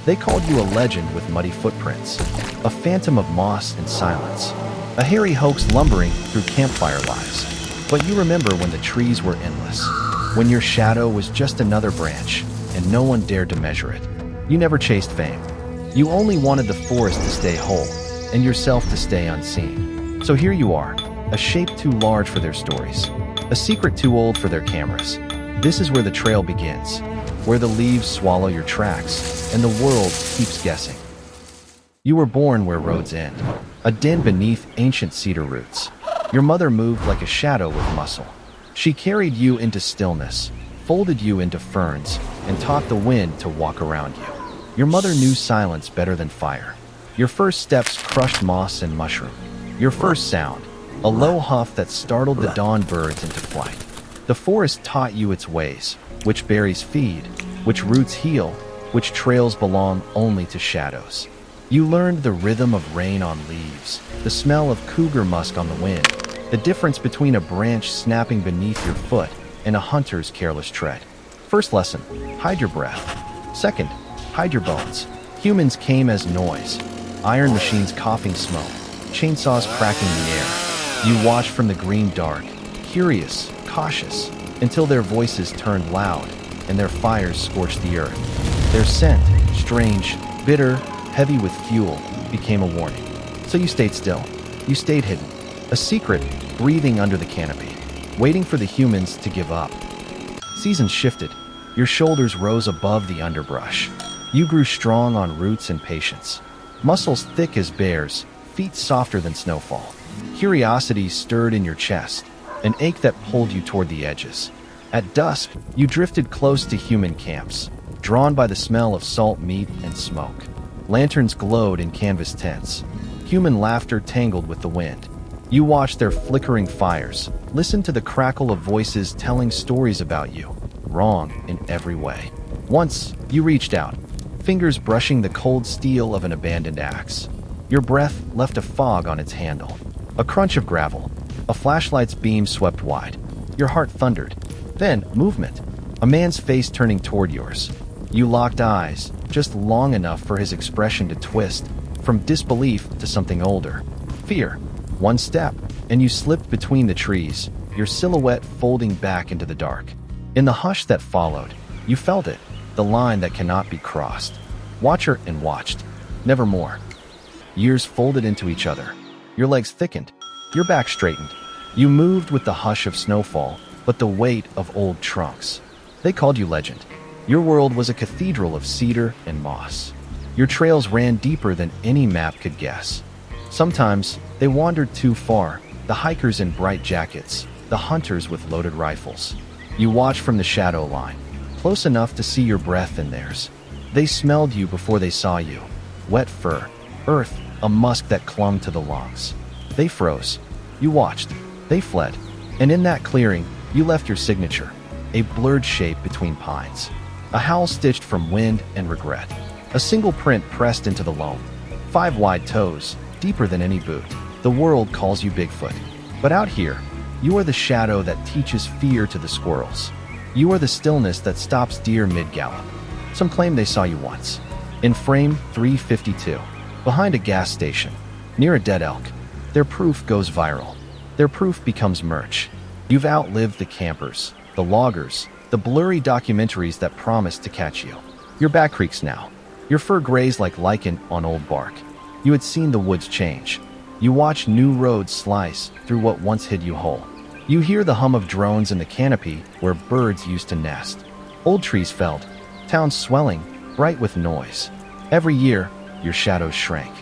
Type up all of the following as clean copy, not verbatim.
They called you a legend with muddy footprints, a phantom of moss and silence, a hairy hoax lumbering through campfire lives. But you remember when the trees were endless, when your shadow was just another branch, and no one dared to measure it. You never chased fame. You only wanted the forest to stay whole, and yourself to stay unseen. So here you are, a shape too large for their stories, a secret too old for their cameras. This is where the trail begins, where the leaves swallow your tracks, and the world keeps guessing. You were born where roads end, a den beneath ancient cedar roots. Your mother moved like a shadow with muscle. She carried you into stillness, folded you into ferns, and taught the wind to walk around you. Your mother knew silence better than fire. Your first steps crushed moss and mushroom. Your first sound, a low huff that startled the dawn birds into flight. The forest taught you its ways, which berries feed, which roots heal, which trails belong only to shadows. You learned the rhythm of rain on leaves, the smell of cougar musk on the wind, the difference between a branch snapping beneath your foot and a hunter's careless tread. First lesson, hide your breath. Second, hide your bones. Humans came as noise, iron machines coughing smoke, chainsaws cracking the air. You watched from the green dark, curious, cautious, until their voices turned loud and their fires scorched the earth. Their scent, strange, bitter, heavy with fuel, became a warning. So you stayed still. You stayed hidden. A secret, breathing under the canopy, waiting for the humans to give up. Seasons shifted. Your shoulders rose above the underbrush. You grew strong on roots and patience. Muscles thick as bears, feet softer than snowfall. Curiosity stirred in your chest, an ache that pulled you toward the edges. At dusk, you drifted close to human camps, drawn by the smell of salt meat and smoke. Lanterns glowed in canvas tents. Human laughter tangled with the wind. You watched their flickering fires, listened to the crackle of voices telling stories about you, wrong in every way. Once, you reached out, fingers brushing the cold steel of an abandoned axe. Your breath left a fog on its handle. A crunch of gravel. A flashlight's beam swept wide. Your heart thundered. Then, movement. A man's face turning toward yours. You locked eyes, just long enough for his expression to twist, from disbelief to something older. Fear. One step, and you slipped between the trees, your silhouette folding back into the dark. In the hush that followed, you felt it, the line that cannot be crossed. Watcher and watched. Never more. Years folded into each other. Your legs thickened. Your back straightened. You moved with the hush of snowfall, but the weight of old trunks. They called you legend. Your world was a cathedral of cedar and moss. Your trails ran deeper than any map could guess. Sometimes, they wandered too far, the hikers in bright jackets, the hunters with loaded rifles. You watched from the shadow line, close enough to see your breath in theirs. They smelled you before they saw you. Wet fur, earth, a musk that clung to the lungs. They froze. You watched. They fled. And in that clearing, you left your signature, a blurred shape between pines. A howl stitched from wind and regret. A single print pressed into the loam. 5 wide toes, deeper than any boot. The world calls you Bigfoot. But out here, you are the shadow that teaches fear to the squirrels. You are the stillness that stops deer mid-gallop. Some claim they saw you once. In frame 352, behind a gas station, near a dead elk. Their proof goes viral. Their proof becomes merch. You've outlived the campers, the loggers, the blurry documentaries that promised to catch you. Your back creaks now. Your fur grays like lichen on old bark. You had seen the woods change. You watch new roads slice through what once hid you whole. You hear the hum of drones in the canopy where birds used to nest. Old trees felled, towns swelling, bright with noise. Every year, your shadows shrank.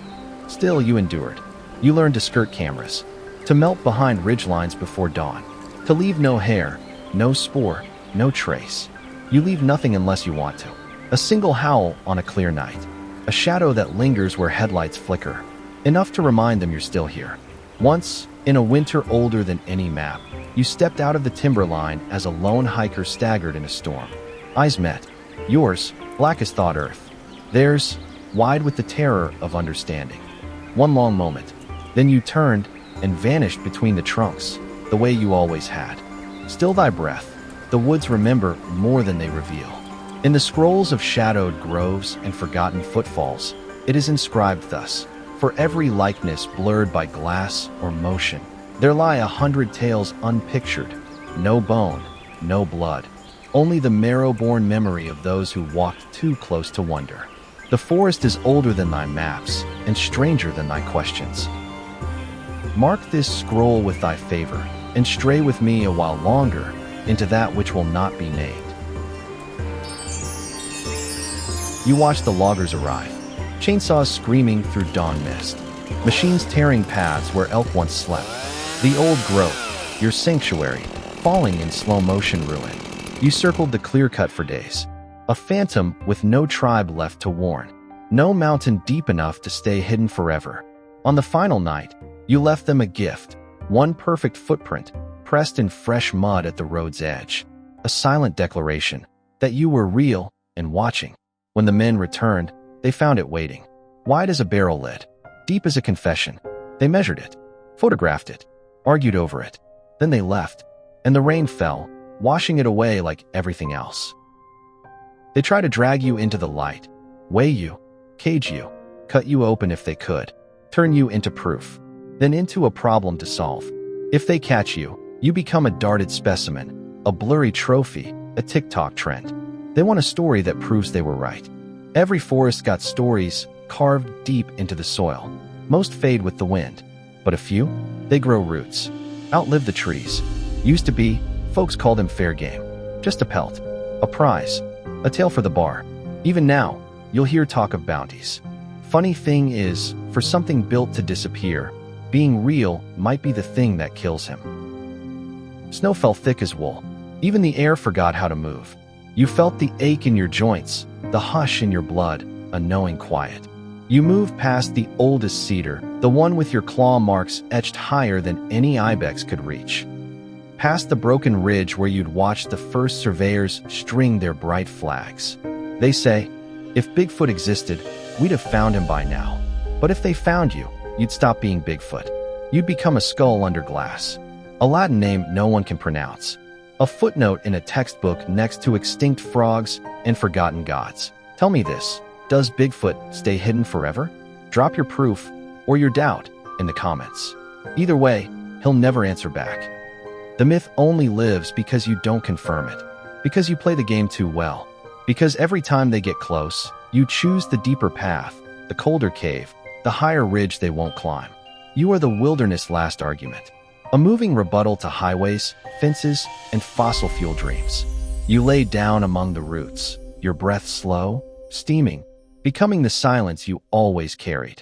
Still, you endured. You learned to skirt cameras, to melt behind ridgelines before dawn, to leave no hair, no spore, no trace. You leave nothing unless you want to. A single howl on a clear night. A shadow that lingers where headlights flicker. Enough to remind them you're still here. Once, in a winter older than any map, you stepped out of the timberline as a lone hiker staggered in a storm. Eyes met. Yours, black as thawed earth. Theirs, wide with the terror of understanding. One long moment. Then you turned and vanished between the trunks, the way you always had. Still thy breath. The woods remember more than they reveal. In the scrolls of shadowed groves and forgotten footfalls, it is inscribed thus: for every likeness blurred by glass or motion, there lie 100 tales unpictured, no bone, no blood, only the marrow-born memory of those who walked too close to wonder. The forest is older than thy maps, and stranger than thy questions. Mark this scroll with thy favor, and stray with me a while longer into that which will not be named. You watch the loggers arrive, chainsaws screaming through dawn mist, machines tearing paths where elk once slept. The old growth, your sanctuary, falling in slow-motion ruin. You circled the clear-cut for days, a phantom with no tribe left to warn, no mountain deep enough to stay hidden forever. On the final night, you left them a gift, one perfect footprint, pressed in fresh mud at the road's edge, a silent declaration that you were real and watching. When the men returned, they found it waiting, wide as a barrel lid, deep as a confession. They measured it, photographed it, argued over it. Then they left, and the rain fell, washing it away like everything else. They tried to drag you into the light, weigh you, cage you, cut you open if they could, turn you into proof, then into a problem to solve. If they catch you, you become a darted specimen, a blurry trophy, a TikTok trend. They want a story that proves they were right. Every forest got stories carved deep into the soil. Most fade with the wind, but a few, they grow roots, outlive the trees. Used to be, folks call them fair game, just a pelt, a prize, a tale for the bar. Even now, you'll hear talk of bounties. Funny thing is, for something built to disappear, being real might be the thing that kills him. Snow fell thick as wool. Even the air forgot how to move. You felt the ache in your joints, the hush in your blood, a knowing quiet. You moved past the oldest cedar, the one with your claw marks etched higher than any ibex could reach. Past the broken ridge where you'd watched the first surveyors string their bright flags. They say, if Bigfoot existed, we'd have found him by now. But if they found you, you'd stop being Bigfoot. You'd become a skull under glass, a Latin name no one can pronounce, a footnote in a textbook next to extinct frogs and forgotten gods. Tell me this, does Bigfoot stay hidden forever? Drop your proof or your doubt in the comments. Either way, he'll never answer back. The myth only lives because you don't confirm it, because you play the game too well, because every time they get close, you choose the deeper path, the colder cave, the higher ridge they won't climb. You are the wilderness' last argument, a moving rebuttal to highways, fences, and fossil fuel dreams. You lay down among the roots, your breath slow, steaming, becoming the silence you always carried.